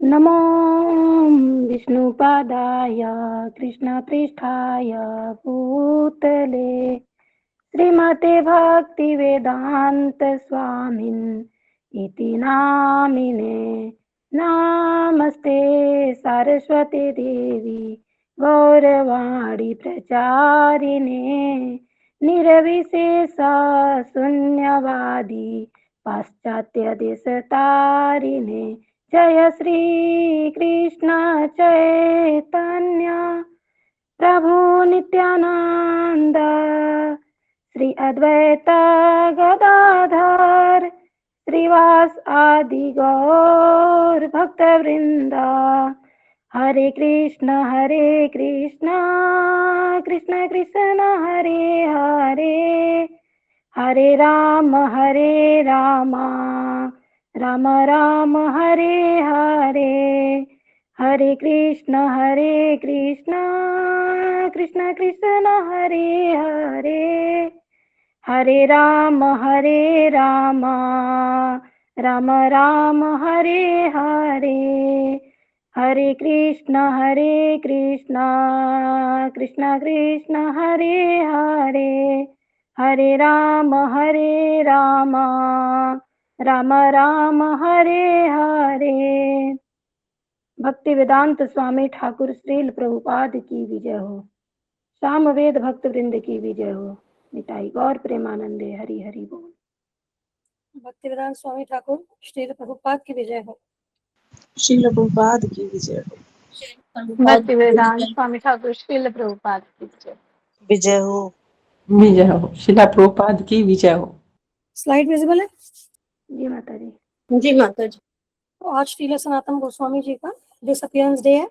नमो विष्णुपादाय कृष्णपृष्ठाय भूतले श्रीमते भक्तिवेदांत स्वामिन् इति नामिने। नमस्ते सरस्वती देवी गौरवाणी प्रचारिणे निर्विशेष शून्यवादी पाश्चात्य देशतारिणे। जय श्री कृष्ण चैतन्य प्रभु नित्यानंद श्री अद्वैत गदाधर श्रीवास आदि गौर भक्त वृंदा। हरे कृष्ण कृष्ण कृष्ण हरे हरे, हरे राम राम राम हरे हरे, हरे कृष्ण कृष्ण कृष्ण हरे हरे, हरे राम राम राम हरे हरे, हरे कृष्ण कृष्ण कृष्ण हरे हरे, हरे राम राम राम हरे हरे। भक्ति वेदांत स्वामी ठाकुर श्रील प्रभुपाद की विजय हो। सामवेद भक्त वृंद की विजय हो। निताई गौर प्रेमानंदे हरि हरि बोल। भक्ति वेदांत स्वामी ठाकुर श्रील प्रभुपाद की विजय हो। श्रील प्रभुपाद की विजय हो। भक्ति वेदांत स्वामी ठाकुर श्रील प्रभुपाद की विजय हो। विजय हो। श्रील प्रभुपाद की विजय हो। स्लाइड विजिबल है? जी माता जी। जी माता जी। तो आज श्रील सनातन गोस्वामी जी का डिसअपियरेंस डे है।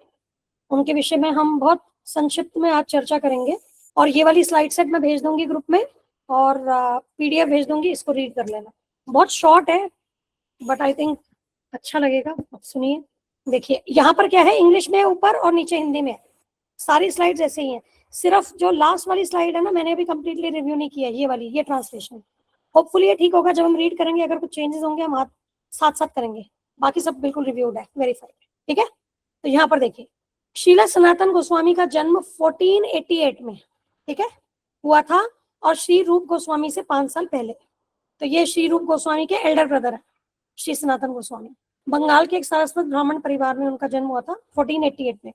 उनके विषय में हम बहुत संक्षिप्त में आज चर्चा करेंगे और ये वाली स्लाइड सेट मैं भेज दूंगी ग्रुप में और पीडीएफ भेज दूंगी, इसको रीड कर लेना। बहुत शॉर्ट है बट आई थिंक अच्छा लगेगा। सुनिए, देखिए यहाँ पर क्या है, इंग्लिश में ऊपर और नीचे हिंदी में। सारी स्लाइड्स ऐसे ही हैं, सिर्फ जो लास्ट वाली स्लाइड है ना, मैंने अभी कंप्लीटली रिव्यू नहीं किया, ये वाली, ये ट्रांसलेशन। होपफुली ये ठीक होगा, जब हम रीड करेंगे अगर कुछ चेंजेस होंगे हम साथ साथ करेंगे, बाकी सब बिल्कुल रिव्यूड है, वेरीफाइड। ठीक है, तो यहाँ पर देखिए, श्रील सनातन गोस्वामी का जन्म 1488 में, ठीक है, हुआ था और श्री रूप गोस्वामी से 5 साल पहले। तो ये श्री रूप गोस्वामी के एल्डर ब्रदर है श्री सनातन गोस्वामी। बंगाल के एक सारस्वत ब्राह्मण परिवार में उनका जन्म हुआ था 1488 में।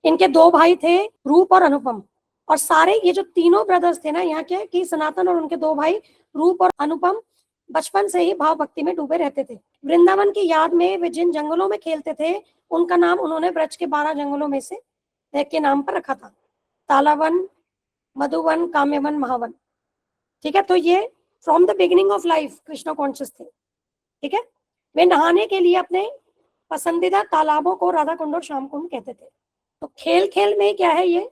इनके 2 भाई थे, रूप और अनुपम। और सारे ये जो तीनों ब्रदर्स थे ना यहाँ के, कि सनातन और उनके 2 भाई रूप और अनुपम बचपन से ही भाव भक्ति में डूबे रहते थे। वृंदावन की याद में वे जिन जंगलों में खेलते थे उनका नाम उन्होंने ब्रज के 12 जंगलों में से एक के नाम पर रखा था, तालावन, मधुवन, काम्यवन, महावन। ठीक है, तो ये from the beginning of life Krishna conscious थे। ठीक है, वे नहाने के लिए अपने पसंदीदा तालाबों को राधा कुंड और श्याम कुंड कहते थे। तो खेल खेल में क्या है ये,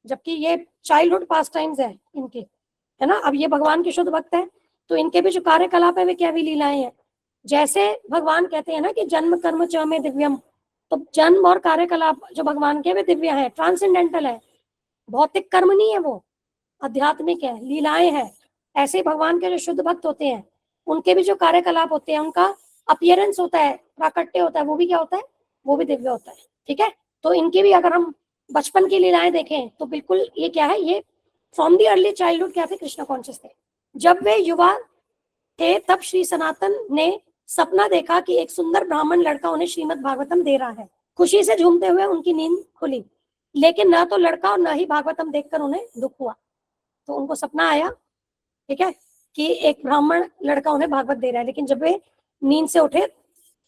जबकि ये चाइल्डहुड पास टाइम्स है इनके, है ना। अब ये भगवान के शुद्ध भक्त है, तो इनके भी जो कार्यकलाप है वे क्या भी लीलाएं हैं। जैसे भगवान कहते हैं ना कि जन्म कर्म च में दिव्यम, तो जन्म और कार्यकलाप जो भगवान के वे दिव्य है, ट्रांसेंडेंटल है, भौतिक कर्म नहीं है, वो आध्यात्मिक है, लीलाएं है। ऐसे भगवान के जो शुद्ध भक्त होते हैं उनके भी जो कार्यकलाप होते हैं, उनका अपीयरेंस होता है, प्राकट्य होता है, वो भी क्या होता है, वो भी दिव्य होता है। ठीक है, तो इनकी भी अगर हम बचपन की लीलाएं देखें तो बिल्कुल ये क्या है, ये फ्रॉम दी अर्ली चाइल्डहुड क्या थे, कृष्ण कॉन्शियस थे। जब वे युवा थे तब श्री सनातन ने सपना देखा कि एक सुंदर ब्राह्मण लड़का उन्हें श्रीमद् भागवतम दे रहा है। खुशी से झूमते हुए उनकी नींद खुली, लेकिन न तो लड़का और न ही भागवतम देखकर उन्हें दुख हुआ। तो उनको सपना आया, ठीक है, कि एक ब्राह्मण लड़का उन्हें भागवत दे रहा है, लेकिन जब वे नींद से उठे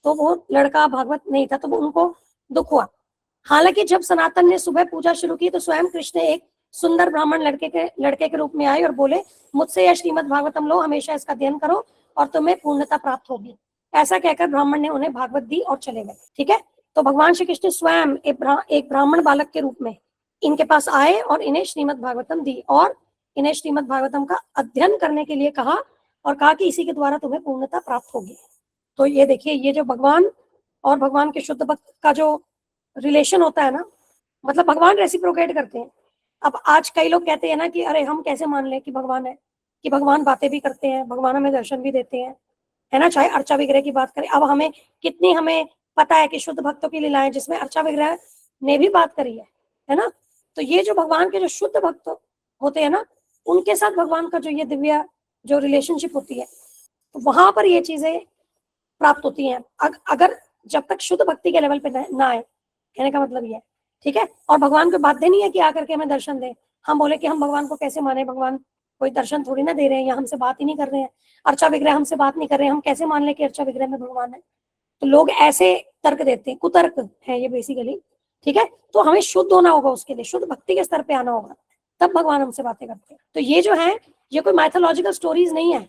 तो वो लड़का भागवत नहीं था, तो वो उनको दुख हुआ। हालांकि जब सनातन ने सुबह पूजा शुरू की तो स्वयं कृष्ण एक सुंदर ब्राह्मण लड़के के रूप में आए और बोले, मुझसे यह श्रीमद् भागवतम लो, हमेशा इसका अध्ययन करो और तुम्हें पूर्णता प्राप्त होगी। ऐसा कहकर ब्राह्मण ने उन्हें भागवत दी और चले गए। ठीक है, तो भगवान श्री कृष्ण स्वयं एक ब्राह्मण बालक के रूप में इनके पास आए और इन्हें श्रीमद् भागवतम दी और इन्हें श्रीमद् भागवतम का अध्ययन करने के लिए कहा और कहा कि इसी के द्वारा तुम्हें पूर्णता प्राप्त होगी। तो ये देखिए, ये जो भगवान और भगवान के शुद्ध भक्त का जो रिलेशन होता है ना, मतलब भगवान रेसिप्रोकेट करते हैं। अब आज कई लोग कहते हैं ना कि अरे हम कैसे मान लें कि भगवान है, कि भगवान बातें भी करते हैं, भगवान हमें दर्शन भी देते हैं, है ना, चाहे अर्चा विग्रह की बात करें। अब हमें कितनी हमें पता है कि शुद्ध भक्तों की लीलाएं, जिसमें अर्चा विग्रह ने भी बात करी है ना। तो ये जो भगवान के जो शुद्ध भक्त होते हैं ना, उनके साथ भगवान का जो ये दिव्य जो रिलेशनशिप होती है, तो वहां पर ये चीजें प्राप्त होती हैं। अगर जब तक शुद्ध भक्ति के लेवल पे ना आए, कहने का मतलब ये है, ठीक है। और भगवान को बाध्य नहीं है कि आकर के हमें दर्शन दे। हम बोले कि हम भगवान को कैसे माने, भगवान कोई दर्शन थोड़ी ना दे रहे हैं, या हमसे बात ही नहीं कर रहे हैं, अर्चा विग्रह हमसे बात नहीं कर रहे हैं, हम कैसे मान ले कि अर्चा विग्रह में भगवान है। तो लोग ऐसे तर्क देते हैं, कुतर्क है ये बेसिकली, ठीक है। तो हमें शुद्ध होना होगा, उसके लिए शुद्ध भक्ति के स्तर पे आना होगा, तब भगवान हमसे बातें करते हैं। तो ये जो है, ये कोई माइथोलॉजिकल स्टोरीज नहीं है,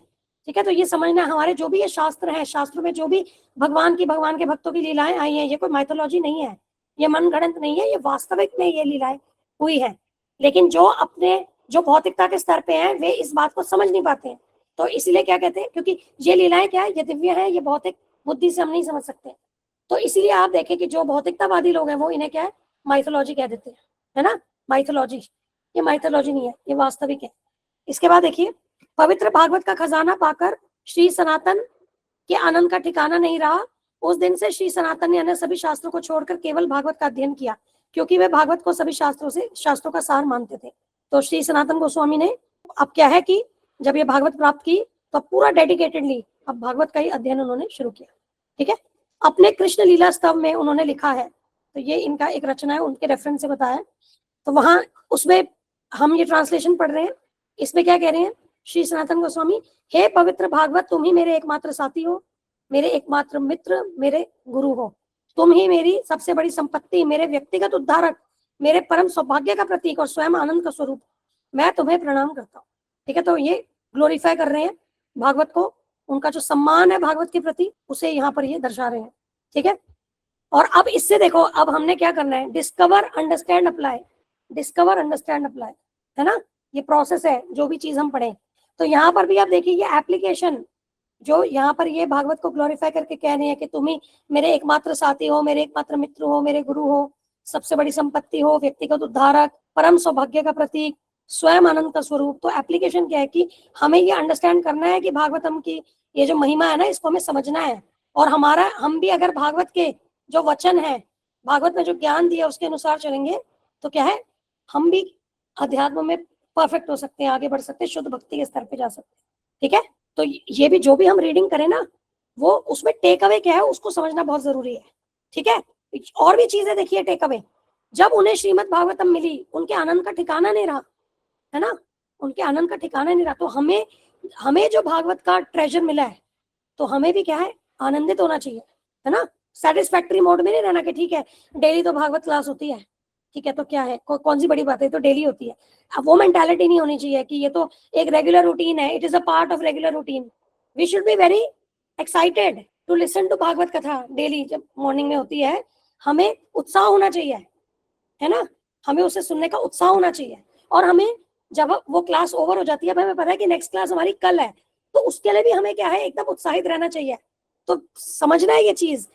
ठीक है। तो ये समझना, हमारे जो भी ये शास्त्र है, शास्त्रों में जो भी भगवान के भक्तों की लीलाएं आई हैं, ये कोई माइथोलॉजी नहीं है, ये मनगढ़ंत नहीं है, ये वास्तविक में ये लीलाएं हुई है। लेकिन जो अपने जो भौतिकता के स्तर पे हैं, वे इस बात को समझ नहीं पाते हैं। तो इसीलिए क्या कहते हैं, क्योंकि ये लीलाएं क्या है, ये दिव्य है, ये भौतिक बुद्धि से हम नहीं समझ सकते। तो इसीलिए आप देखें कि जो भौतिकतावादी लोग हैं, वो इन्हें क्या है, माइथोलॉजी कह देते हैं, है ना। माइथोलॉजी, ये माइथोलॉजी नहीं है, ये वास्तविक है। इसके बाद देखिए, पवित्र भागवत का खजाना पाकर श्री सनातन के आनंद का ठिकाना नहीं रहा। उस दिन से श्री सनातन ने अन्य सभी शास्त्रों को छोड़कर केवल भागवत का अध्ययन किया, क्योंकि वे भागवत को सभी शास्त्रों का सार मानते थे। तो श्री सनातन गोस्वामी ने अब क्या है कि जब ये भागवत प्राप्त की, तो पूरा डेडिकेटेडली अब भागवत का ही अध्ययन उन्होंने शुरू किया, ठीक है। अपने कृष्ण लीला स्तव में उन्होंने लिखा है, तो ये इनका एक रचना है, उनके रेफरेंस से बताया। तो वहां उसमें हम ये ट्रांसलेशन पढ़ रहे हैं, इसमें क्या कह रहे हैं श्री सनातन गोस्वामी, हे पवित्र भागवत, तुम ही मेरे एकमात्र साथी हो, मेरे एकमात्र मित्र, मेरे गुरु हो। तुम ही मेरी सबसे बड़ी संपत्ति, मेरे व्यक्तिगत उद्धारक, मेरे परम सौभाग्य का प्रतीक और स्वयं आनंद का स्वरूप। मैं तुम्हें प्रणाम करता हूँ, ठीक है। तो ये ग्लोरीफाई कर रहे हैं भागवत को, उनका जो सम्मान है भागवत के प्रति, उसे यहाँ पर ये दर्शा रहे हैं, ठीक है। और अब इससे देखो, अब हमने क्या करना है, discover, understand, apply, discover, understand, apply, है ना। ये प्रोसेस है, जो भी चीज हम पढ़े। तो यहाँ पर भी आप देखिए, ये एप्लीकेशन जो यहाँ पर ये भागवत को ग्लोरीफाई करके कह रहे हैं कि तुम ही मेरे एकमात्र साथी हो, मेरे एकमात्र मित्र हो, मेरे गुरु हो, सबसे बड़ी संपत्ति हो, व्यक्तिगत उद्धारक, परम सौभाग्य का प्रतीक, स्वयं आनंद का स्वरूप। तो एप्लीकेशन क्या है कि हमें ये अंडरस्टैंड करना है कि भागवतम की ये जो महिमा है ना, इसको हमें समझना है। और हम भी अगर भागवत के जो वचन है, भागवत में जो ज्ञान दिया, उसके अनुसार चलेंगे, तो क्या है, हम भी अध्यात्म में परफेक्ट हो सकते हैं, आगे बढ़ सकते हैं, शुद्ध भक्ति के स्तर पे जा सकते हैं, ठीक है। तो ये भी जो भी हम रीडिंग करें ना, वो उसमें टेक अवे क्या है, उसको समझना बहुत जरूरी है, ठीक है। और भी चीजें देखिए, टेक अवे, जब उन्हें श्रीमद् भागवतम मिली, उनके आनंद का ठिकाना नहीं रहा, है ना, उनके आनंद का ठिकाना नहीं रहा। तो हमें जो भागवत का ट्रेजर मिला है, तो हमें भी क्या है, आनंदित होना चाहिए, है ना। सेटिस्फैक्टरी मोड में नहीं रहना कि ठीक है, डेली तो भागवत क्लास होती है, ठीक है, तो क्या है, कौन सी बड़ी बात है, तो डेली होती है। अब वो मेंटालिटी नहीं होनी चाहिए कि ये तो एक रेगुलर रूटीन है, it is a part of regular routine. We should be very excited to listen to Bhagavat Katha daily, जब मॉर्निंग में होती है, हमें उत्साह होना चाहिए, है ना, हमें उसे सुनने का उत्साह होना चाहिए। और हमें जब वो क्लास ओवर हो जाती है, हमें पता है कि नेक्स्ट क्लास हमारी कल है, तो उसके लिए भी हमें क्या है, एकदम उत्साहित रहना चाहिए। तो समझना है ये चीज।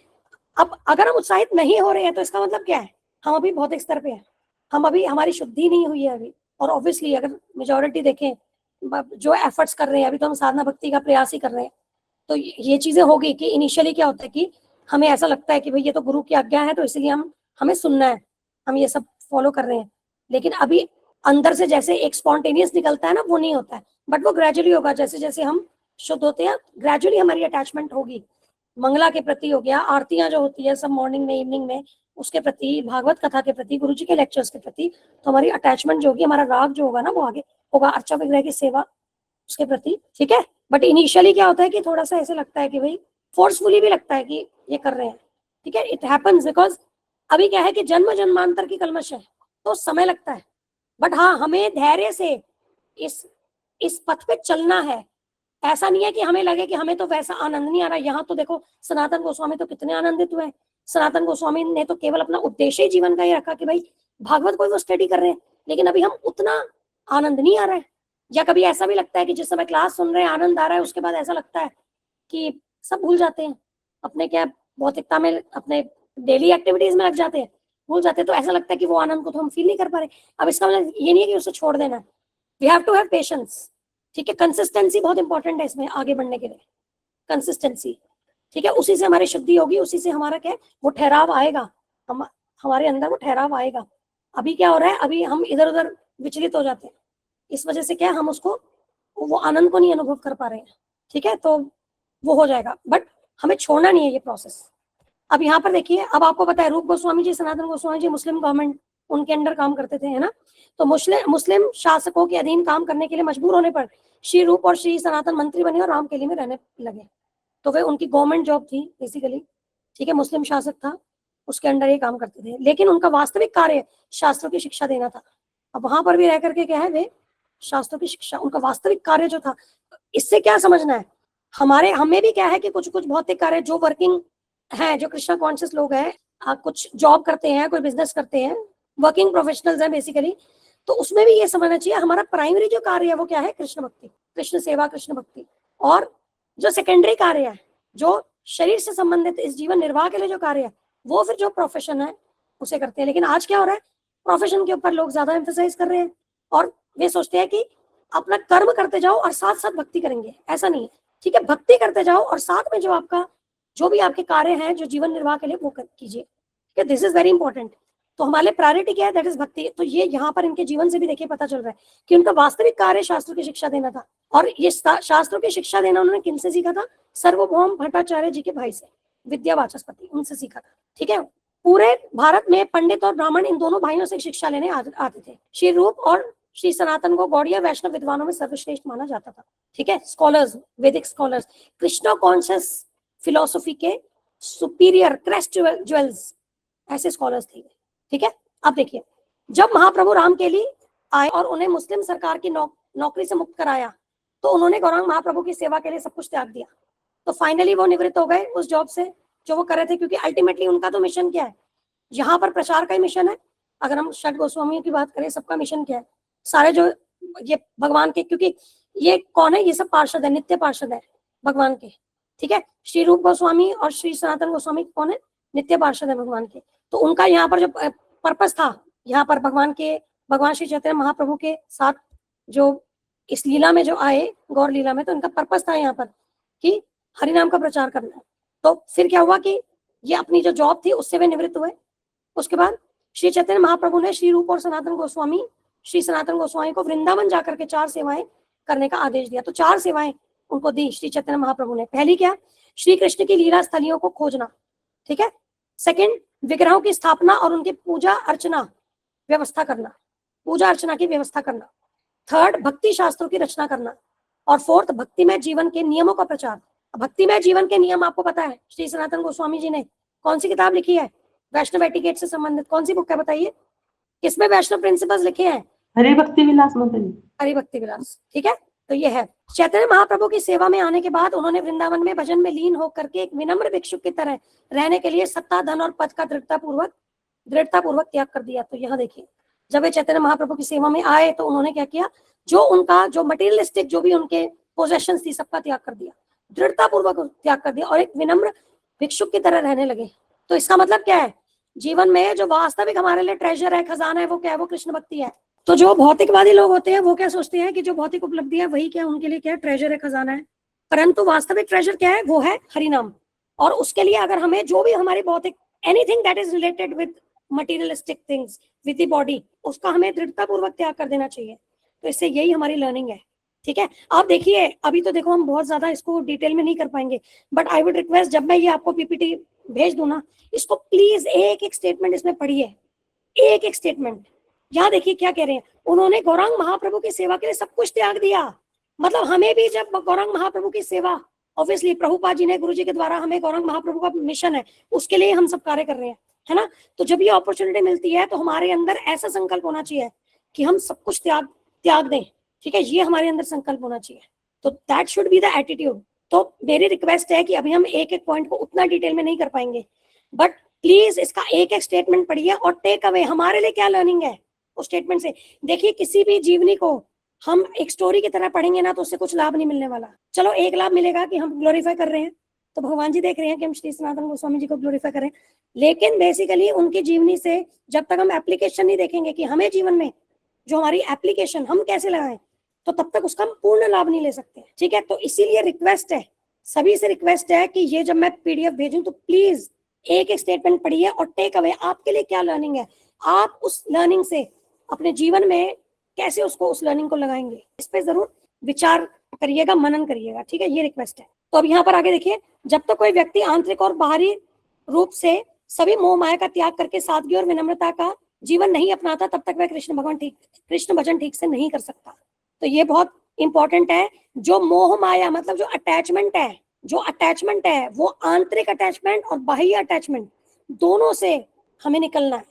अब अगर हम उत्साहित नहीं हो रहे हैं, तो इसका मतलब क्या है, हम अभी भौतिक स्तर पे हैं, हम अभी, हमारी शुद्धि नहीं हुई है अभी। और ऑब्वियसली अगर मेजॉरिटी देखें, जो एफर्ट्स कर रहे हैं, अभी तो हम साधना भक्ति का प्रयास ही कर रहे हैं, तो ये चीजें होगी कि इनिशियली क्या होता है कि हमें ऐसा लगता है कि भाई ये तो गुरु की आज्ञा है, तो इसलिए हमें सुनना है, हम ये सब फॉलो कर रहे हैं। लेकिन अभी अंदर से जैसे एक स्पॉन्टेनियस निकलता है ना, वो नहीं होता है, बट वो ग्रेजुअली होगा। जैसे जैसे हम शुद्ध होते हैं, ग्रेजुअली हमारी अटैचमेंट होगी, मंगला के प्रति हो गया, आरतियां जो होती है सब मॉर्निंग में, इवनिंग में, उसके प्रति, भागवत कथा के प्रति, गुरु जी के लेक्चर्स के प्रति, तो हमारी अटैचमेंट जो होगी, हमारा राग जो होगा ना, वो आगे होगा अर्चा विग्रह की सेवा उसके प्रति, ठीक है। बट इनिशियली क्या होता है कि थोड़ा सा ऐसे लगता है कि भाई, फोर्सफुली भी लगता है कि ये कर रहे हैं, ठीक है। इट हैपन्स बिकॉज अभी क्या है कि जन्म जन्मांतर की कलमश है, तो समय लगता है। बट हाँ, हमें धैर्य से इस पथ पे चलना है। ऐसा नहीं है कि हमें लगे कि हमें तो वैसा आनंद नहीं आ रहा। यहाँ तो देखो, सनातन गोस्वामी तो कितने आनंदित हुए। सनातन गोस्वामी ने तो केवल अपना उद्देश्य ही जीवन का ये रखा कि भाई भागवत को वो स्टडी कर रहे हैं, लेकिन अभी हम उतना आनंद नहीं आ रहा है। या कभी ऐसा भी लगता है कि जिस समय क्लास सुन रहे हैं, आनंद आ रहा है, उसके बाद ऐसा लगता है कि सब भूल जाते हैं, अपने क्या भौतिकता में, अपने डेली एक्टिविटीज में लग जाते हैं, भूल जाते हैं। तो ऐसा लगता है कि वो आनंद को तो हम फील नहीं कर पा रहे। अब इसका मतलब ये नहीं है कि उसे छोड़ देना है, we have to have patience, ठीक है। कंसिस्टेंसी बहुत इंपॉर्टेंट है इसमें आगे बढ़ने के लिए, कंसिस्टेंसी, ठीक है, उसी से हमारी शुद्धि होगी, उसी से हमारा क्या है वो ठहराव आएगा, हम हमारे अंदर वो ठहराव आएगा। अभी क्या हो रहा है, अभी हम इधर उधर विचलित हो जाते हैं, इस वजह से क्या है हम उसको वो आनंद को नहीं अनुभव कर पा रहे हैं। ठीक है, तो वो हो जाएगा, बट हमें छोड़ना नहीं है ये प्रोसेस। अब यहाँ पर देखिए, अब आपको पता है रूप गोस्वामी जी, सनातन गोस्वामी जी मुस्लिम गवर्नमेंट उनके अंडर काम करते थे, है ना। तो मुस्लिम शासकों के अधीन काम करने के लिए मजबूर होने पर श्री रूप और श्री सनातन मंत्री बने और रामकेली में रहने लगे। तो वे उनकी गवर्नमेंट जॉब थी बेसिकली, ठीक है, मुस्लिम शासक था उसके अंडर ये काम करते थे, लेकिन उनका वास्तविक कार्य शास्त्रों की शिक्षा देना था। अब वहां पर भी रह करके क्या है, वे शास्त्रों की शिक्षा, उनका वास्तविक कार्य जो था। इससे क्या समझना है, हमें भी क्या है कि कुछ कुछ भौतिक कार्य जो वर्किंग है, जो कृष्णा कॉन्शियस लोग हैं, कुछ जॉब करते हैं, कोई बिजनेस करते हैं, वर्किंग प्रोफेशनल्स हैं बेसिकली, तो उसमें भी ये समझना चाहिए हमारा प्राइमरी जो कार्य है वो क्या है, कृष्ण भक्ति, कृष्ण सेवा, कृष्ण भक्ति। और जो सेकेंडरी कार्य है, जो शरीर से संबंधित इस जीवन निर्वाह के लिए जो कार्य है, वो फिर जो प्रोफेशन है उसे करते हैं। लेकिन आज क्या हो रहा है, प्रोफेशन के ऊपर लोग ज्यादा एम्फेसाइज कर रहे हैं और वे सोचते हैं कि अपना कर्म करते जाओ और साथ साथ भक्ति करेंगे। ऐसा नहीं है, ठीक है, भक्ति करते जाओ और साथ में जो भी आपके कार्य हैं जो जीवन निर्वाह के लिए वो कीजिए। ठीक है, दिस इज वेरी इंपॉर्टेंट। तो हमारे प्रायोरिटी क्या है, दैट इज भक्ति। तो ये यहाँ पर इनके जीवन से भी देखिए पता चल रहा है कि उनका वास्तविक कार्य शास्त्रों की शिक्षा देना था। और ये शास्त्रों की शिक्षा देना उन्होंने किनसे सीखा था, सर्वभौम भट्टाचार्य जी के भाई से, विद्या वाचस्पति, उनसे सीखा था। ठीक है, पूरे भारत में पंडित और ब्राह्मण इन दोनों भाइयों से शिक्षा लेने आते थे। श्री रूप और श्री सनातन को गौड़िया वैष्णव विद्वानों में सर्वश्रेष्ठ माना जाता था। ठीक है, स्कॉलर्स, वैदिक स्कॉलर्स, कृष्णा कॉन्शियस फिलोसफी के सुपीरियर क्रेस्ट ज्वेल्स, ऐसे स्कॉलर्स थे। ठीक है, अब देखिए, जब महाप्रभु रामकेली आए और उन्हें मुस्लिम सरकार की नौकरी से मुक्त कराया, तो उन्होंने गौरांग महाप्रभु की सेवा के लिए सब कुछ त्याग दिया। तो फाइनली वो निवृत्त हो गए उस जॉब से जो वो कर रहे थे, क्योंकि अल्टीमेटली उनका तो मिशन क्या है, यहाँ पर प्रचार का ही मिशन है। अगर हम षट गोस्वामियों की बात करें, सबका मिशन क्या है, सारे जो ये भगवान के, क्योंकि ये कौन है, ये सब पार्षद है, नित्य पार्षद है भगवान के। ठीक है, श्री रूप गोस्वामी और श्री सनातन गोस्वामी कौन है, नित्य पार्षद है भगवान के। तो उनका यहाँ पर जो पर्पस था, यहाँ पर भगवान श्री चैतन्य महाप्रभु के साथ जो इस लीला में जो आए, गौर लीला में, तो इनका पर्पस था यहाँ पर कि हरिनाम का प्रचार करना है। तो फिर क्या हुआ कि ये अपनी जो जॉब थी उससे वे निवृत्त हुए। उसके बाद श्री चैतन्य महाप्रभु ने श्री रूप और श्री सनातन गोस्वामी को वृंदावन जाकर के 4 सेवाएं करने का आदेश दिया। तो 4 सेवाएं उनको दी श्री चैतन्य महाप्रभु ने। पहली क्या, श्री कृष्ण की लीला स्थलियों को खोजना। ठीक है, सेकंड, विग्रहों की स्थापना और उनकी पूजा अर्चना व्यवस्था करना, पूजा अर्चना की व्यवस्था करना। थर्ड, भक्ति शास्त्रों की रचना करना। और फोर्थ, भक्तिमय जीवन के नियमों का प्रचार। भक्तिमय जीवन के नियम आपको पता है, श्री सनातन गोस्वामी जी ने कौन सी किताब लिखी है, वैष्णव एटिकेट से संबंधित कौन सी बुक है बताइए, किसमें वैष्णव प्रिंसिपल्स लिखे हैं, हरे भक्ति विलास माता जी। हरि भक्ति विलास। ठीक है, तो ये है। चैतन्य महाप्रभु की सेवा में आने के बाद उन्होंने वृंदावन में भजन में लीन होकर के एक विनम्र भिक्षुक की तरह रहने के लिए सत्ता, धन और पद का दृढ़तापूर्वक त्याग कर दिया। तो यहाँ देखिए, जब वे चैतन्य महाप्रभु की सेवा में आए तो उन्होंने क्या किया, जो मटेरियलिस्टिक जो भी उनके पोजेशंस थी सबका त्याग कर दिया, दृढ़तापूर्वक त्याग कर दिया और एक विनम्र भिक्षुक की तरह रहने लगे। तो इसका मतलब क्या है, जीवन में जो वास्तविक हमारे लिए ट्रेजर है, खजाना है, वो क्या है, वो कृष्ण भक्ति है। तो जो भौतिकवादी लोग होते हैं वो क्या सोचते हैं कि जो भौतिक उपलब्धि है वही क्या उनके लिए क्या ट्रेजर है, खजाना है, परंतु वास्तविक ट्रेजर क्या है, वो है हरिनाम। और उसके लिए अगर हमें जो भी हमारी भौतिक anything that is related with materialistic things with the body, उसका हमें दृढ़तापूर्वक त्याग कर देना चाहिए। तो इससे यही हमारी लर्निंग है। ठीक है, आप देखिए, अभी तो देखो हम बहुत ज्यादा इसको डिटेल में नहीं कर पाएंगे, बट आई वुड रिक्वेस्ट, जब मैं ये आपको पीपीटी भेज दूं ना, इसको प्लीज एक एक स्टेटमेंट इसमें पढ़िए, एक एक स्टेटमेंट। यहाँ देखिए क्या कह रहे हैं, उन्होंने गौरांग महाप्रभु की सेवा के लिए सब कुछ त्याग दिया। मतलब हमें भी जब गौरांग महाप्रभु की सेवा, ऑब्वियसली प्रभुपाद जी ने, गुरु जी के द्वारा हमें गौरांग महाप्रभु का मिशन है, उसके लिए हम सब कार्य कर रहे हैं, है ना। तो जब ये अपॉर्चुनिटी मिलती है तो हमारे अंदर ऐसा संकल्प होना चाहिए कि हम सब कुछ त्याग दें। ठीक है, ये हमारे अंदर संकल्प होना चाहिए। तो that should be the attitude. तो मेरी रिक्वेस्ट है कि अभी हम एक एक पॉइंट को उतना डिटेल में नहीं कर पाएंगे, बट प्लीज इसका एक एक स्टेटमेंट पढ़िए और टेक अवे हमारे लिए क्या लर्निंग है उस स्टेटमेंट से। देखिए, किसी भी जीवनी को हम एक स्टोरी की तरह पढ़ेंगे ना तो उससे कुछ लाभ नहीं मिलने वाला। चलो एक लाभ मिलेगा कि हम ग्लोरीफाई कर रहे हैं, तो भगवान जी देख रहे हैं कि हम श्री सनातन गोस्वामी जी को ग्लोरीफाई करें, लेकिन बेसिकली उनकी जीवनी से जब तक हम एप्लीकेशन नहीं देखेंगे कि हमें जीवन में जो हमारी एप्लीकेशन हम कैसे लगाएं, तो तब तक उसका हम पूर्ण लाभ नहीं ले सकते। ठीक है, तो इसीलिए रिक्वेस्ट है सभी से रिक्वेस्ट है कि ये जब मैं पीडीएफ भेजूं तो प्लीज एक एक स्टेटमेंट पढ़िए और टेक अवे आपके लिए क्या लर्निंग है, आप उस लर्निंग से अपने जीवन में कैसे उसको उस लर्निंग को लगाएंगे, इस पे जरूर विचार करिएगा, मनन करिएगा, ठीक है, ये रिक्वेस्ट है। तो अब यहाँ पर आगे देखिए, जब तक कोई व्यक्ति आंतरिक और बाहरी रूप से सभी मोह माया का त्याग करके सादगी और विनम्रता का जीवन नहीं अपनाता, तब तक वह कृष्ण भजन ठीक से नहीं कर सकता। तो ये बहुत इंपॉर्टेंट है। जो मोह माया मतलब जो अटैचमेंट है वो आंतरिक अटैचमेंट और बाह्य अटैचमेंट दोनों से हमें निकलना है,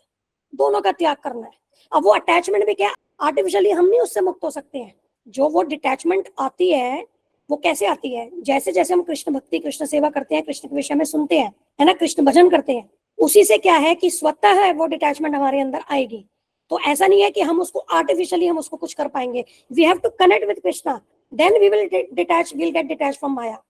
दोनों का त्याग करना है। अब वो अटैचमेंट भी क्या, आर्टिफिशियली हम नहीं उससे मुक्त हो सकते हैं। जो वो डिटैचमेंट आती है वो कैसे आती है, जैसे जैसे हम कृष्ण भक्ति कृष्ण सेवा करते हैं, कृष्ण के विषय में सुनते हैं, है ना, कृष्ण भजन करते हैं, उसी से क्या है कि स्वतः है वो डिटैचमेंट हमारे अंदर आएगी। तो ऐसा नहीं है कि हम उसको आर्टिफिशियली हम उसको कुछ कर पाएंगे। We have to connect with Krishna, then we will get detach from Maya.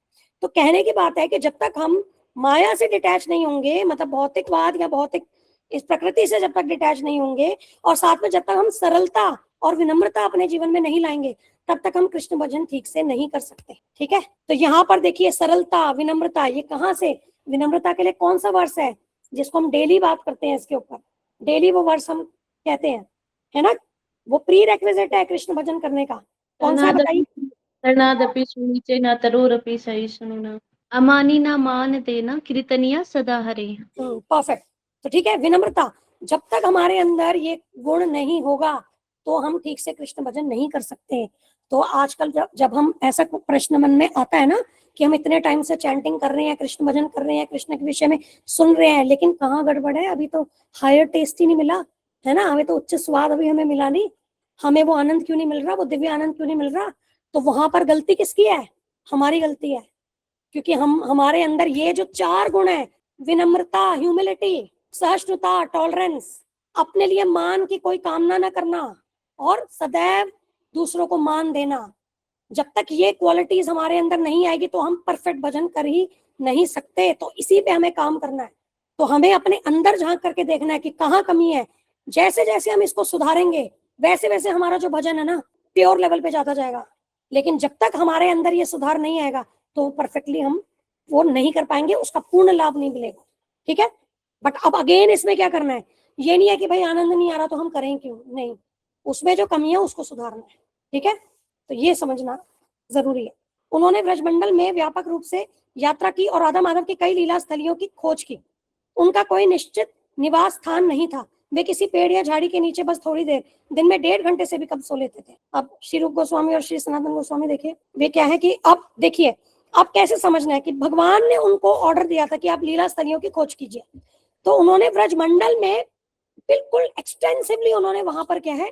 तो कहने की बात है कि जब तक हम माया से डिटैच नहीं होंगे, मतलब भौतिकवाद या भौतिक इस प्रकृति से जब तक डिटैच नहीं होंगे, और साथ में जब तक हम सरलता और विनम्रता अपने जीवन में नहीं लाएंगे, तब तक हम कृष्ण भजन ठीक से नहीं कर सकते। ठीक है, तो यहाँ पर देखिए सरलता विनम्रता, ये कहाँ से, विनम्रता के लिए कौन सा वर्ष है जिसको हम डेली बात करते हैं, इसके ऊपर डेली वो वर्ष हम कहते हैं, है ना, वो प्री रेक्विजिट है कृष्ण भजन करने का। कौन सा बताइए? तनादपि सुनीचे न तरोरपि सहिष्णुना अमानी ना मान देना कीर्तनिया सदा हरे। परफेक्ट। तो ठीक है, विनम्रता, जब तक हमारे अंदर ये गुण नहीं होगा तो हम ठीक से कृष्ण भजन नहीं कर सकते। तो आजकल जब हम ऐसा प्रश्न मन में आता है ना कि हम इतने टाइम से चैंटिंग कर रहे हैं, कृष्ण भजन कर रहे हैं, कृष्ण के विषय में सुन रहे हैं, लेकिन कहाँ गड़बड़ है, अभी तो हायर टेस्ट ही नहीं मिला, है ना, हमें तो उच्च स्वाद अभी हमें मिला नहीं, हमें वो आनंद क्यों नहीं मिल रहा, वो दिव्य आनंद क्यों नहीं मिल रहा? तो वहां पर गलती किसकी है? हमारी गलती है, क्योंकि हमारे अंदर ये जो 4 गुण है, विनम्रता, ह्यूमिलिटी, सहिष्णुता, टॉलरेंस, अपने लिए मान की कोई कामना न करना और सदैव दूसरों को मान देना, जब तक ये क्वालिटीज हमारे अंदर नहीं आएगी तो हम परफेक्ट भजन कर ही नहीं सकते। तो इसी पे हमें काम करना है। तो हमें अपने अंदर झांक करके देखना है कि कहाँ कमी है। जैसे जैसे हम इसको सुधारेंगे वैसे वैसे हमारा जो भजन है ना प्योर लेवल पे जाता जाएगा। लेकिन जब तक हमारे अंदर ये सुधार नहीं आएगा तो परफेक्टली हम वो नहीं कर पाएंगे, उसका पूर्ण लाभ नहीं मिलेगा। ठीक है, बट अब अगेन इसमें क्या करना है, ये नहीं है कि भाई आनंद नहीं आ रहा तो हम करें क्यों, नहीं, उसमें जो कमी है उसको सुधारना है। ठीक है, तो ये समझना जरूरी है। उन्होंने ब्रजमंडल में व्यापक रूप से यात्रा की और राधा माधव की कई लीला स्थलियों की खोज की। उनका कोई निश्चित निवास स्थान नहीं था, वे किसी पेड़ या झाड़ी के नीचे बस थोड़ी देर, दिन में 1.5 घंटे से भी कम सो लेते थे। अब श्री रूप गोस्वामी और श्री सनातन गोस्वामी देखिए, वे क्या है कि अब देखिए अब कैसे समझना है कि भगवान ने उनको ऑर्डर दिया था कि आप लीला स्थलियों की खोज कीजिए, तो उन्होंने ब्रजमंडल में बिल्कुल एक्सटेंसिवली उन्होंने वहां पर क्या है,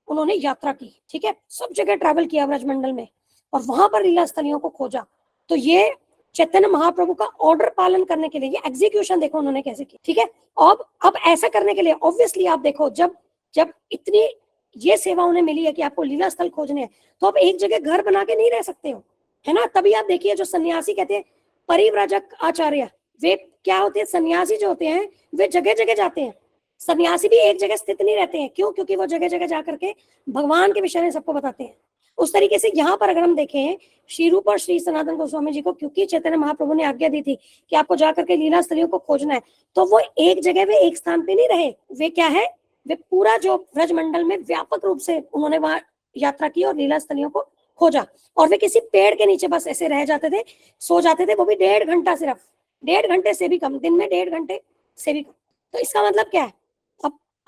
उन्होंने यात्रा की। ठीक है, सब जगह ट्रैवल किया ब्रजमंडल में और वहां पर लीला स्थलियों को खोजा। तो ये चैतन्य महाप्रभु का ऑर्डर पालन करने के लिए, ये एग्जीक्यूशन देखो उन्होंने कैसे की। ठीक है, अब ऐसा करने के लिए ऑब्वियसली आप देखो, जब इतनी ये सेवा उन्हें मिली है कि आपको लीला स्थल खोजने हैं, तो आप एक जगह घर बना के नहीं रह सकते हो, है ना। तभी आप देखिए जो सन्यासी कहते हैं परिव्राजक आचार्य, वे क्या होते हैं, सन्यासी जो होते हैं वे जगह जगह जाते हैं। सन्यासी भी एक जगह स्थित नहीं रहते हैं, क्यों? क्योंकि वो जगह जगह जाकर के भगवान के विषय में सबको बताते हैं। उस तरीके से यहाँ पर अगर हम देखें श्री रूप और श्री सनातन गोस्वामी जी को, क्योंकि चैतन्य महाप्रभु ने आज्ञा दी थी कि आपको जाकर के लीला स्थलियों को खोजना है, तो वो एक जगह वे एक स्थान पे नहीं रहे, वे क्या है, वे पूरा जो ब्रजमंडल में व्यापक रूप से उन्होंने वहां यात्रा की और लीला स्थलियों को खोजा। और वे किसी पेड़ के नीचे बस ऐसे रह जाते थे, सो जाते थे, वो भी 1.5 घंटा, सिर्फ 1.5 घंटे से भी कम, दिन में 1.5 घंटे से भी कम। तो इसका मतलब क्या है,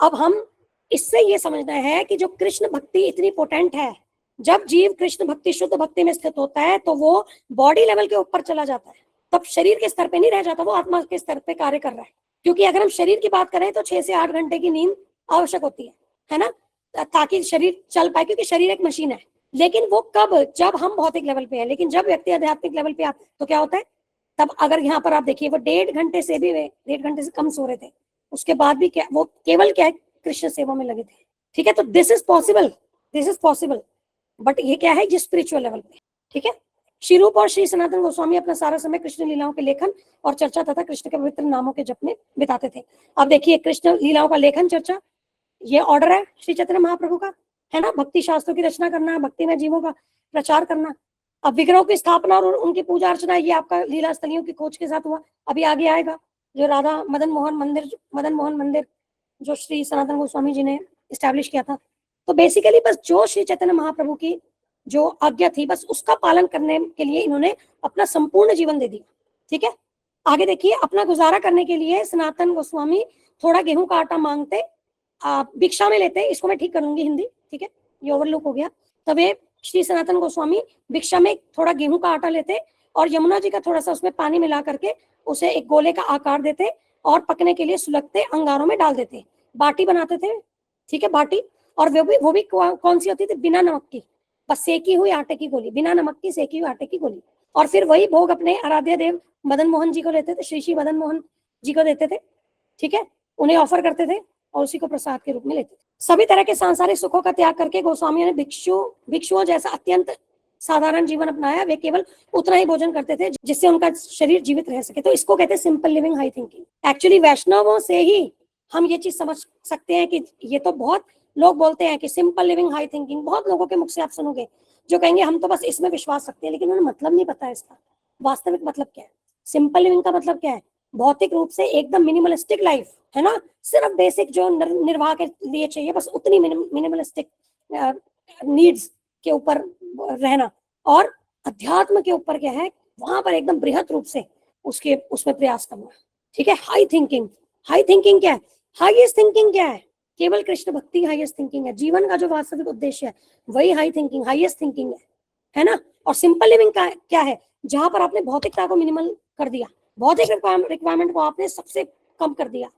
अब हम इससे ये समझना है कि जो कृष्ण भक्ति इतनी पोटेंट है, जब जीव कृष्ण भक्ति शुद्ध भक्ति में स्थित होता है तो वो बॉडी लेवल के ऊपर चला जाता है, तब शरीर के स्तर पे नहीं रह जाता, वो आत्मा के स्तर पे कार्य कर रहा है। क्योंकि अगर हम शरीर की बात करें तो 6 से 8 घंटे की नींद आवश्यक होती है ना, ताकि शरीर चल पाए, क्योंकि शरीर एक मशीन है। लेकिन वो कब, जब हम भौतिक लेवल पे हैं। लेकिन जब व्यक्ति आध्यात्मिक लेवल पे आता है तो क्या होता है, तब अगर यहाँ पर आप देखिए वो 1.5 घंटे से भी 1.5 घंटे से कम सो रहे थे, उसके बाद भी क्या, वो केवल क्या है, कृष्ण सेवा में लगे थे। ठीक है, तो दिस इज पॉसिबल, बट ये क्या है, ये स्पिरिचुअल लेवल पे। ठीक है, श्री रूप और श्री सनातन गोस्वामी अपना सारा समय कृष्ण लीलाओं के लेखन और चर्चा तथा कृष्ण के पवित्र नामों के जप में बिताते थे। अब देखिए कृष्ण लीलाओं का लेखन चर्चा, ये ऑर्डर है श्री चैतन्य महाप्रभु का, है ना। भक्ति शास्त्रों की रचना करना, भक्ति में जीवों का प्रचार करना, अब विग्रहों की स्थापना और उनकी पूजा अर्चना ये आपका लीला स्थलियों की खोज के साथ हुआ। अभी आगे आएगा जो राधा मदन मोहन मंदिर जो श्री सनातन गोस्वामी जी ने इस्टेब्लिश किया था। तो बेसिकली बस जो श्री चैतन्य महाप्रभु की जो आज्ञा थी बस उसका पालन करने के लिए इन्होंने अपना संपूर्ण जीवन दे दिया। ठीक है, आगे देखिए, अपना गुजारा करने के लिए सनातन गोस्वामी थोड़ा गेहूं का आटा मांगते, भिक्षा में लेते। इसको मैं ठीक करूंगी हिंदी, ठीक है, ये ओवरलुक हो गया। तब वे श्री सनातन गोस्वामी भिक्षा में थोड़ा गेहूं का आटा लेते और यमुना जी का थोड़ा सा उसमें पानी मिला करके उसे एक गोले का आकार देते और पकने के लिए सुलगते अंगारों में डाल देते, बाटी बनाते थे। ठीक है, बाटी, और वो भी कौन सी होती थी? बिना नमक की, बस सेकी हुई आटे की गोली, बिना नमक की सेकी हुई आटे की गोली। और फिर वही भोग अपने आराध्य देव मदन मोहन जी को लेते थे, श्री श्री मदन मोहन जी को देते थे। ठीक है, उन्हें ऑफर करते थे और उसी को प्रसाद के रूप में लेते थे। सभी तरह के सांसारिक सुखों का त्याग करके गोस्वामियों ने भिक्षुओं जैसा अत्यंत साधारण जीवन अपनाया। वे केवल उतना ही भोजन करते थे जिससे उनका शरीर जीवित रह सके। तो इसको कहते हैं simple living, high thinking. Actually वैष्णवों से ही हम ये चीज समझ सकते हैं कि ये तो बहुत लोग बोलते हैं कि सिंपल लिविंग, हाई थिंकिंग, बहुत लोगों के मुख से आप सुनोगे जो कहेंगे हम तो बस इसमें विश्वास रखते हैं, लेकिन उन्हें मतलब नहीं पता है इसका वास्तविक मतलब क्या है। सिंपल लिविंग का मतलब क्या है? भौतिक रूप से एकदम मिनिमलिस्टिक लाइफ, है ना, सिर्फ बेसिक जो निर्वाह के लिए चाहिए बस उतनी मिनिमलिस्टिक नीड्स के ऊपर रहना। और अध्यात्म के ऊपर क्या है, वहां पर एकदम बृहत रूप से उसमें प्रयास करना। ठीक है, हाई थिंकिंग। हाई थिंकिंग क्या है? हाईएस्ट थिंकिंग क्या है? केवल कृष्ण भक्ति हाईएस्ट थिंकिंग है। जीवन का जो वास्तविक उद्देश्य है वही हाई थिंकिंग, हाईएस्ट थिंकिंग है ना। और सिंपल लिविंग का क्या है? जहां पर आपने भौतिकता को मिनिमल कर दिया, भौतिक रिक्वायरमेंट को आपने सबसे कम कर दिया,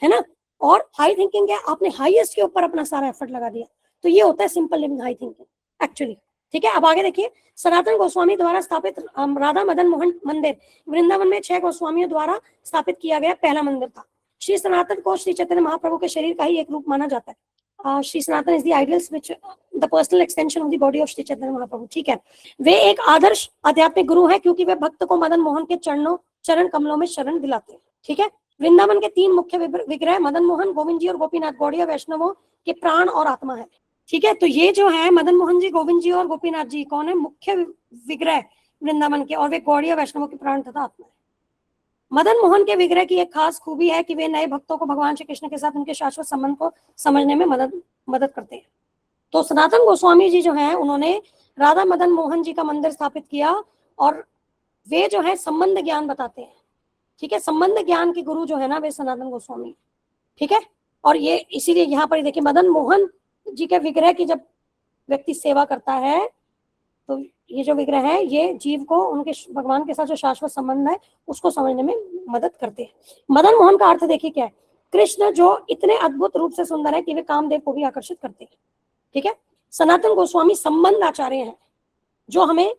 है ना। और हाई थिंकिंग क्या? आपने हाईएस्ट के ऊपर अपना सारा एफर्ट लगा दिया। तो ये होता है simple living, high thinking actually. ठीक है, अब आगे देखिए, सनातन गोस्वामी द्वारा स्थापित राधा मदन मोहन मंदिर वृंदावन में 6 गोस्वामियों द्वारा स्थापित किया गया पहला मंदिर था। श्री सनातन को श्री चैतन्य महाप्रभु के शरीर का ही एक रूप माना जाता है। Shri Sanatan is the ideals which the personal extension of the body of Shri Chaitanya Mahaprabhu. ठीक है, वे एक आदर्श आध्यात्मिक गुरु है क्योंकि वे भक्त को मदन मोहन के चरण कमलों में शरण दिलाते हैं। ठीक है, वृंदावन के 3 मुख्य विग्रह मदन मोहन, गोविंद जी और गोपीनाथ गौड़िया वैष्णवों के प्राण और आत्मा है। ठीक है, तो ये जो है मदन मोहन जी, गोविंद जी और गोपीनाथ जी कौन है? मुख्य विग्रह वृंदावन के, और वे गौड़िया वैष्णवों के प्राण तथा आत्मा है। मदन मोहन के विग्रह की एक खास खूबी है कि वे नए भक्तों को भगवान श्री कृष्ण के साथ उनके शाश्वत संबंध को समझने में मदद करते हैं। तो सनातन गोस्वामी जी जो हैं उन्होंने राधा मदन मोहन जी का मंदिर स्थापित किया और वे जो है संबंध ज्ञान बताते हैं। ठीक है, संबंध ज्ञान के गुरु जो है ना वे सनातन गोस्वामी। ठीक है, और ये इसीलिए यहाँ पर देखिए मदन मोहन जी के विग्रह की जब व्यक्ति सेवा करता है तो ये जो विग्रह है ये जीव को उनके भगवान के साथ जो शाश्वत संबंध है उसको समझने में मदद करते हैं। मदन मोहन का अर्थ देखिए क्या है? कृष्ण जो इतने अद्भुत रूप से सुंदर है कि वे कामदेव को भी आकर्षित करते हैं। ठीक है, सनातन गोस्वामी संबंध आचार्य हैं जो हमें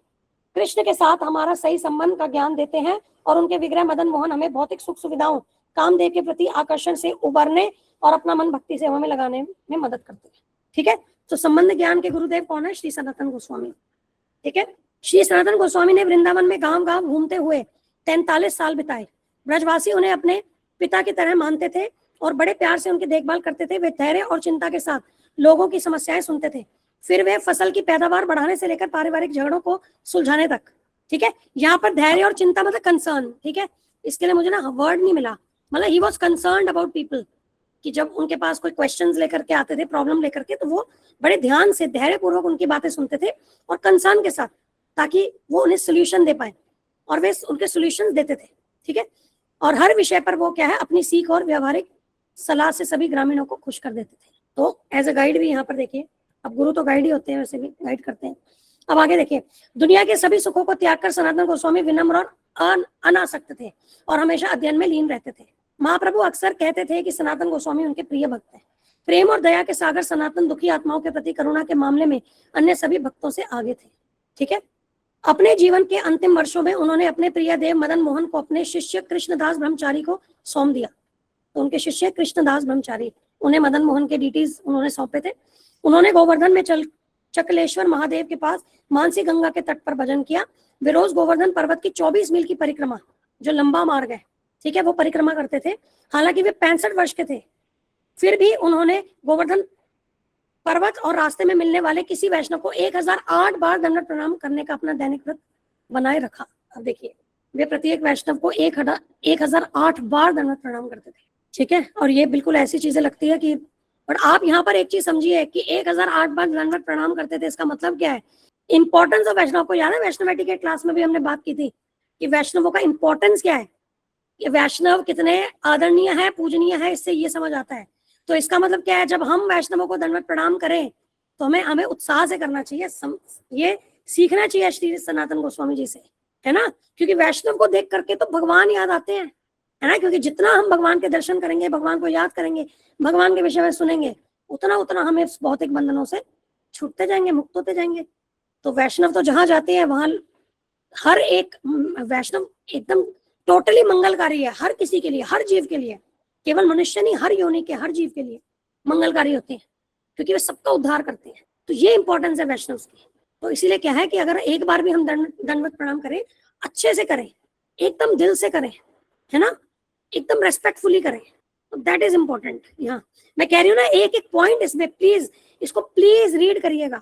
कृष्ण के साथ हमारा सही संबंध का ज्ञान देते हैं और उनके विग्रह मदन मोहन हमें भौतिक सुख सुविधाओं, कामदेव के प्रति आकर्षण से उबरने और अपना मन भक्ति सेवा में लगाने में मदद करते हैं। ठीक है, तो संबंध ज्ञान के गुरुदेव कौन है? श्री सनातन गोस्वामी। ठीक है, श्री सनातन गोस्वामी ने वृंदावन में गांव गांव घूमते हुए 43 साल बिताए। ब्रजवासी उन्हें अपने पिता की तरह मानते थे और बड़े प्यार से उनकी देखभाल करते थे। वे धैर्य और चिंता के साथ लोगों की समस्याएं सुनते थे। फिर वे फसल की पैदावार बढ़ाने से लेकर पारिवारिक झगड़ों को सुलझाने तक। ठीक है, यहाँ पर धैर्य और चिंता मतलब कंसर्न। ठीक है, इसके लिए मुझे ना वर्ड नहीं मिला, मतलब he was concerned about people, कि जब उनके पास कोई क्वेश्चंस लेकर के आते थे, प्रॉब्लम लेकर के, तो वो बड़े ध्यान से धैर्य पूर्वक उनकी बातें सुनते थे और कंसर्न के साथ, ताकि वो उन्हें सोल्यूशन दे पाए और वे उनके सोल्यूशन देते थे। ठीक है, और हर विषय पर वो क्या है अपनी सीख और व्यवहारिक सलाह से सभी ग्रामीणों को खुश कर देते थे। तो एज अ गाइड भी यहाँ पर देखिए, अब गुरु तो गाइड ही होते हैं, वैसे भी गाइड करते हैं। अब आगे देखिए, दुनिया के सभी सुखों को त्याग कर सनातन गोस्वामी विनम्र और अनासक्त थे और हमेशा अध्ययन में लीन रहते थे। महाप्रभु अक्सर कहते थे कि सनातन गोस्वामी उनके प्रिय भक्त हैं। प्रेम और दया के सागर सनातन दुखी आत्माओं के प्रति करुणा के मामले में अन्य सभी भक्तों से आगे थे। ठीक है, अपने जीवन के अंतिम वर्षों में उन्होंने अपने प्रिय देव मदन मोहन को अपने शिष्य कृष्णदास ब्रह्मचारी को सौंप दिया। तो उनके शिष्य कृष्णदास ब्रह्मचारी, उन्हें मदन मोहन के डिटीज उन्होंने सौंपे थे। उन्होंने गोवर्धन में चकलेश्वर महादेव के पास मानसी गंगा के तट पर भजन किया। वे रोज गोवर्धन पर्वत की 24 मील की परिक्रमा, जो लंबा मार्ग है, ठीक है, वो परिक्रमा करते थे। हालांकि वे 65 वर्ष के थे, फिर भी उन्होंने गोवर्धन पर्वत और रास्ते में मिलने वाले किसी वैष्णव को 1008 बार दंडवत प्रणाम करने का अपना दैनिक व्रत बनाए रखा। अब देखिए, वे प्रत्येक वैष्णव को 1008 बार दंडवत प्रणाम करते थे, ठीक है। और ये बिल्कुल ऐसी चीजें लगती है कि, पर आप यहाँ पर एक चीज समझिए कि 1008 बार दंडवत प्रणाम करते थे, इसका मतलब क्या है? इंपॉर्टेंस ऑफ वैष्णव को याद है, वैष्णव एटिकेट क्लास में भी हमने बात की थी कि वैष्णवों का इंपॉर्टेंस क्या है, ये वैष्णव कितने आदरणीय है, पूजनीय है, इससे ये समझ आता है। तो इसका मतलब क्या है, जब हम वैष्णवों को दंडवत प्रणाम करें तो हमें उत्साह से करना चाहिए, ये सीखना चाहिए श्री सनातन गोस्वामी जी से, है ना। क्योंकि वैष्णव को देख करके तो भगवान याद आते हैं, है ना। क्योंकि जितना हम भगवान के दर्शन करेंगे, भगवान को याद करेंगे, भगवान के विषय में सुनेंगे, उतना उतना हमें भौतिक बंधनों से छूटते जाएंगे, मुक्त होते जाएंगे। तो वैष्णव तो जहां जाते हैं वहां हर एक वैष्णव एकदम टोटली मंगलकारी है, हर किसी के लिए, हर जीव के लिए, केवल मनुष्य नहीं, हर योनि के हर जीव के लिए मंगलकारी होते हैं, क्योंकि वे सबका उद्धार करते हैं। तो ये इंपॉर्टेंस है वैष्णव की। तो इसीलिए क्या है कि अगर एक बार भी हम दंडवत प्रणाम करें, अच्छे से करें, एकदम दिल से करें, है ना, एकदम रेस्पेक्टफुली करें, तो दैट इज इंपॉर्टेंट। यहाँ मैं कह रही हूँ ना, एक एक पॉइंट इसमें प्लीज, इसको प्लीज रीड करिएगा,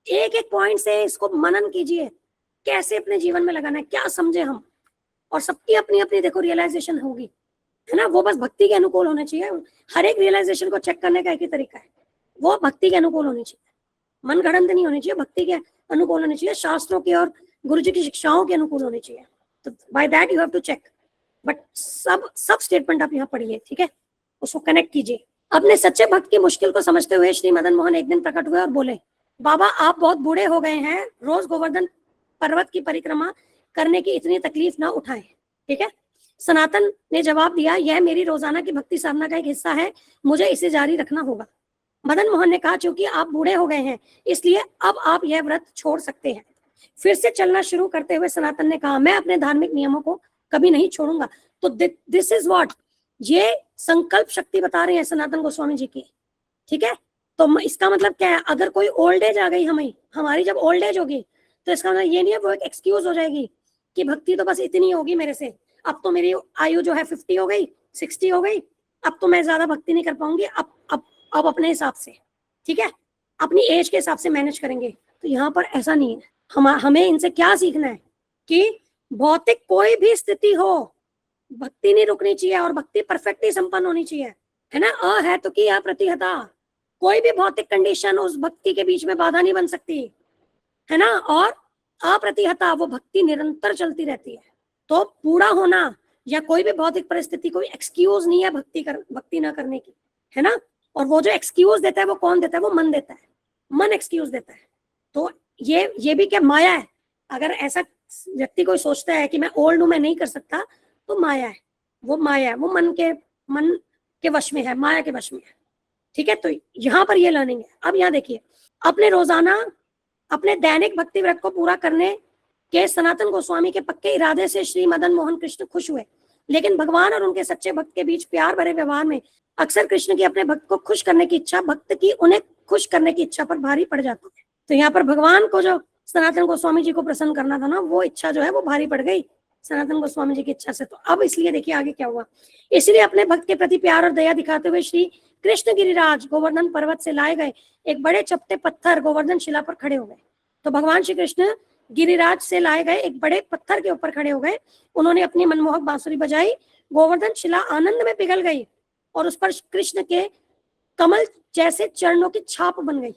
एक एक पॉइंट से इसको मनन कीजिए, कैसे अपने जीवन में लगाना है, क्या समझे हम। और सबकी अपनी अपनी देखो रियलाइजेशन होगी, है ना। वो बस भक्ति के अनुकूल होने चाहिए। हर एक रियलाइजेशन को चेक करने का एक ही तरीका है, वो भक्ति के अनुकूल होनी चाहिए, मन गढ़ंत नहीं होनी चाहिए, भक्ति के अनुकूल होनी चाहिए, शास्त्रों के और गुरु जी की शिक्षाओं के अनुकूल होनी चाहिए। तो by that you have to check. But सब स्टेटमेंट आप यहाँ पढ़िए, ठीक है, उसको कनेक्ट कीजिए। अपने सच्चे भक्त की मुश्किल को समझते हुए श्री मदन मोहन एक दिन प्रकट हुए और बोले, बाबा आप बहुत बूढ़े हो गए हैं, रोज गोवर्धन पर्वत की परिक्रमा करने की इतनी तकलीफ ना उठाएं, ठीक है। सनातन ने जवाब दिया, यह मेरी रोजाना की भक्ति साधना का एक हिस्सा है, मुझे इसे जारी रखना होगा। मदन मोहन ने कहा, चूंकि आप बूढ़े हो गए हैं इसलिए अब आप यह व्रत छोड़ सकते हैं। फिर से चलना शुरू करते हुए सनातन ने कहा, मैं अपने धार्मिक नियमों को कभी नहीं छोड़ूंगा। तो दिस इज व्हाट, ये संकल्प शक्ति बता रहे हैं सनातन गोस्वामी जी की, ठीक है। तो इसका मतलब क्या है, अगर कोई ओल्ड एज आ गई हमारी जब ओल्ड एज होगी, तो इसका मतलब ये नहीं है वो एक एक्सक्यूज हो जाएगी कि भक्ति तो बस इतनी होगी मेरे से, अब तो मेरी आयु जो है 50 हो गई, 60 हो गई, अब तो मैं ज्यादा भक्ति नहीं कर पाऊंगी, अब अपने हिसाब से, ठीक है, अपनी एज के हिसाब से मैनेज करेंगे। तो यहाँ पर ऐसा नहीं है। हमें इनसे क्या सीखना है कि भौतिक कोई भी स्थिति हो, भक्ति नहीं रुकनी चाहिए और भक्ति परफेक्टली संपन्न होनी चाहिए, है ना। है तो कि प्रतिहता, कोई भी भौतिक कंडीशन उस भक्ति के बीच में बाधा नहीं बन सकती, है ना। और अप्रतिहता, वो भक्ति निरंतर चलती रहती है। तो पूरा होना या कोई भी भौतिक परिस्थिति कोई एक्सक्यूज नहीं है भक्ति ना करने की, है ना। और वो जो एक्सक्यूज देता है वो कौन देता है, वो मन देता है, मन एक्सक्यूज देता है। तो ये भी क्या माया है। अगर ऐसा व्यक्ति कोई सोचता है कि मैं ओल्ड हूं, मैं नहीं कर सकता, तो माया है, वो माया है, वो मन के वश में है, माया के वश में है, ठीक है। तो यहाँ पर ये लर्निंग है। अब यहाँ देखिए, अपने रोजाना अपने दैनिक भक्ति व्रत को पूरा करने के सनातन गोस्वामी के पक्के इरादे से श्री मदन मोहन कृष्ण खुश हुए, लेकिन भगवान और उनके सच्चे भक्त के बीच प्यार भरे व्यवहार में अक्सर कृष्ण की अपने भक्त को खुश करने की इच्छा भक्त की उन्हें खुश करने की इच्छा पर भारी पड़ जाती है। तो यहाँ पर भगवान को जो सनातन गोस्वामी जी को प्रसन्न करना था ना, वो इच्छा जो है वो भारी पड़ गई सनातन गोस्वामी जी की इच्छा से। तो अब इसलिए देखिए आगे क्या हुआ। इसलिए अपने भक्त के प्रति प्यार और दया दिखाते हुए श्री कृष्ण गिरिराज गोवर्धन पर्वत से लाए गए एक बड़े चपटे पत्थर गोवर्धन शिला पर खड़े हो गए। तो भगवान श्री कृष्ण गिरिराज से लाए गए एक बड़े पत्थर के ऊपर खड़े हो गए, उन्होंने अपनी मनमोहक बांसुरी बजाई, गोवर्धन शिला आनंद में पिघल गई और उस पर कृष्ण के कमल जैसे चरणों की छाप बन गई।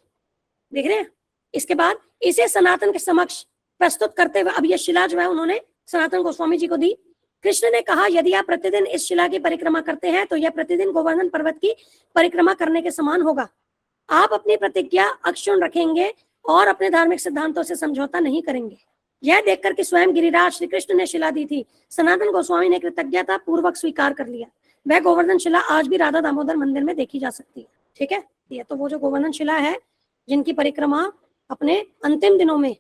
देख रहे हैं। इसके बाद इसे सनातन के समक्ष प्रस्तुत करते हुए, अब यह शिला जो है उन्होंने सनातन गोस्वामी जी को दी। कृष्ण ने कहा, यदि आप प्रतिदिन इस शिला की परिक्रमा करते हैं तो यह प्रतिदिन गोवर्धन पर्वत की परिक्रमा करने के समान होगा। आप अपनी प्रतिज्ञा अक्षुण्ण रखेंगे और अपने धार्मिक सिद्धांतों से समझौता नहीं करेंगे। यह देखकर कि स्वयं गिरिराज श्री कृष्ण ने शिला दी थी, सनातन गोस्वामी ने कृतज्ञता पूर्वक स्वीकार कर लिया। वह गोवर्धन शिला आज भी राधा दामोदर मंदिर में देखी जा सकती है, ठीक है। ये तो वो जो गोवर्धन शिला है जिनकी परिक्रमा अपने अंतिम दिनों में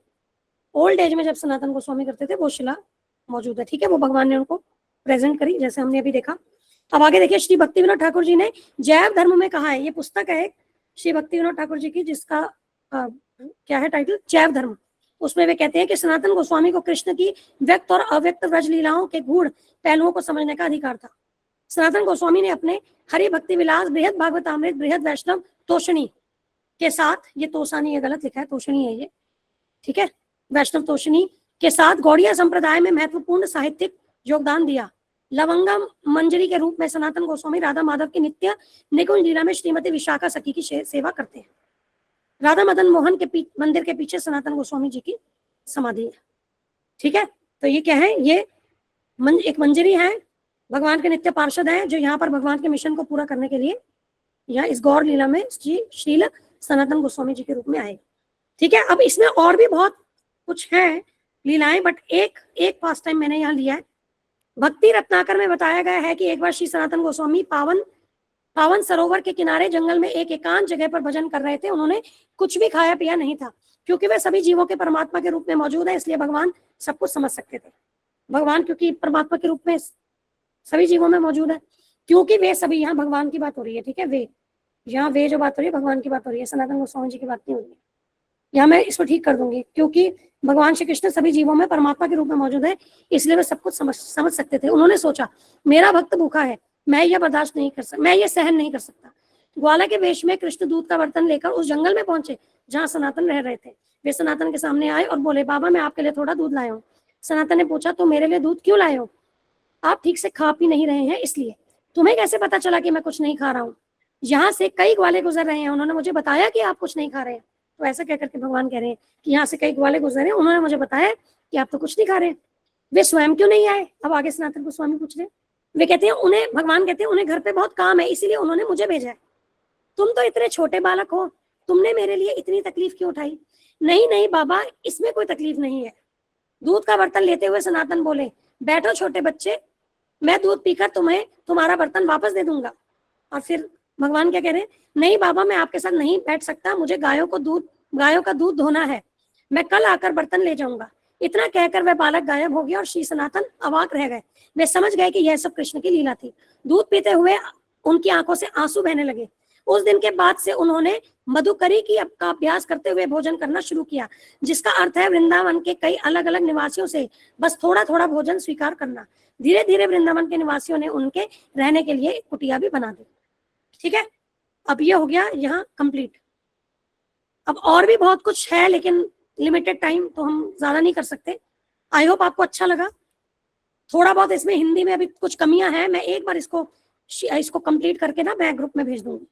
ओल्ड एज में जब सनातन गोस्वामी करते थे, वो शिला मौजूद है, ठीक है। वो भगवान ने उनको प्रेजेंट करी, जैसे हमने अभी देखा। अब आगे देखिए, श्री भक्ति विनोद ठाकुर जी ने जैव धर्म में कहा है, ये पुस्तक है श्री भक्ति विनोद ठाकुर जी की, जिसका क्या है टाइटल, जैव धर्म। उसमें वे कहते हैं कि सनातन गोस्वामी को कृष्ण की व्यक्त और अव्यक्त व्रज लीलाओं के गूढ़ पहलुओं को समझने का अधिकार था। सनातन गोस्वामी ने अपने हरि भक्ति विलास, बृहद भागवतामृत, बृहद वैष्णव तोषणी के साथ, ये तोषानी, ये गलत लिखा है, तोषणी है ये, ठीक है, वैष्णव तोषणी के साथ गौड़िया संप्रदाय में महत्वपूर्ण साहित्यिक योगदान दिया। लवंगम मंजरी के रूप में सनातन गोस्वामी राधा माधव की नित्य निकुंज लीला में श्रीमती विशाखा सखी की सेवा करते हैं। राधा मदन मोहन के मंदिर के पीछे सनातन गोस्वामी जी की समाधि है, ठीक है। तो ये क्या है, ये एक मंजरी है, भगवान के नित्य पार्षद है, जो यहाँ पर भगवान के मिशन को पूरा करने के लिए यहाँ इस गौर लीला में श्रील सनातन गोस्वामी जी के रूप में आए, ठीक है। अब इसमें और भी बहुत कुछ है लीलाएं, बट एक फास्ट टाइम मैंने यहाँ लिया है। भक्ति रत्नाकर में बताया गया है कि एक बार श्री सनातन गोस्वामी पावन सरोवर के किनारे जंगल में एक एकांत जगह पर भजन कर रहे थे। उन्होंने कुछ भी खाया पिया नहीं था, क्योंकि वे सभी जीवों के परमात्मा के रूप में मौजूद है, इसलिए भगवान सब कुछ समझ सकते थे। भगवान क्योंकि परमात्मा के रूप में सभी जीवों में मौजूद है, क्योंकि वे सभी, यहाँ भगवान की बात हो रही है, ठीक है, वे यहाँ वे जो बात हो रही है भगवान की बात हो रही है, सनातन गोस्वामी जी की बात नहीं हो रही है। यहाँ मैं इसको ठीक कर दूंगी, क्योंकि भगवान श्री कृष्ण सभी जीवों में परमात्मा के रूप में मौजूद है, इसलिए वे सब कुछ समझ सकते थे। उन्होंने सोचा मेरा भक्त भूखा है, मैं यह बर्दाश्त नहीं कर सकता, मैं ये सहन नहीं कर सकता। ग्वाला के वेश में कृष्ण दूध का बर्तन लेकर उस जंगल में पहुंचे जहाँ सनातन रह रहे थे। वे सनातन के सामने आए और बोले, बाबा मैं आपके लिए थोड़ा दूध लाया हूँ। सनातन ने पूछा, तो मेरे लिए दूध क्यों लाए हो? आप ठीक से खा पी नहीं रहे हैं, इसलिए। तुम्हें कैसे पता चला कि मैं कुछ नहीं खा रहा हूँ? यहाँ से कई ग्वाले गुजर रहे हैं, उन्होंने मुझे बताया कि आप कुछ नहीं खा रहे हैं। तो ऐसा कह करके भगवान कह रहे हैं कि यहाँ से कई ग्वाले गुजर रहे हैं, उन्होंने मुझे बताया कि आप तो कुछ नहीं खा रहे हैं। वे स्वयं क्यों नहीं आए? अब आगे सनातन गोस्वामी पूछ रहे हैं। वे कहते हैं उन्हें, भगवान कहते हैं उन्हें घर पे बहुत काम है, इसीलिए उन्होंने मुझे भेजा है। तुम तो इतने छोटे बालक हो, तुमने मेरे लिए इतनी तकलीफ क्यों उठाई? नहीं नहीं बाबा, इसमें कोई तकलीफ नहीं है। दूध का बर्तन लेते हुए सनातन बोले, बैठो छोटे बच्चे, मैं दूध पीकर तुम्हें तुम्हारा बर्तन वापस दे दूंगा। और फिर भगवान क्या कह रहे हैं, नहीं बाबा मैं आपके साथ नहीं बैठ सकता, मुझे गायों का दूध धोना है, मैं कल आकर बर्तन ले जाऊंगा। इतना कहकर वह बालक गायब हो गया और श्री सनातन अवाक रह गए। वे समझ गए कि यह सब कृष्ण की लीला थी। दूध पीते हुए उनकी आंखों से आंसू बहने लगे। उस दिन के बाद से उन्होंने मधुकरी का अभ्यास करते हुए भोजन करना शुरू किया, जिसका अर्थ है वृंदावन के कई अलग अलग निवासियों से बस थोड़ा थोड़ा भोजन स्वीकार करना। धीरे धीरे वृंदावन के निवासियों ने उनके रहने के लिए एक कुटिया भी बना दी। ठीक है, अब ये हो गया यहाँ कंप्लीट। अब और भी बहुत कुछ है, लेकिन लिमिटेड टाइम तो हम ज्यादा नहीं कर सकते। आई होप आपको अच्छा लगा। थोड़ा बहुत इसमें हिंदी में अभी कुछ कमियां हैं, मैं एक बार इसको कंप्लीट करके ना मैं ग्रुप में भेज दूंगी।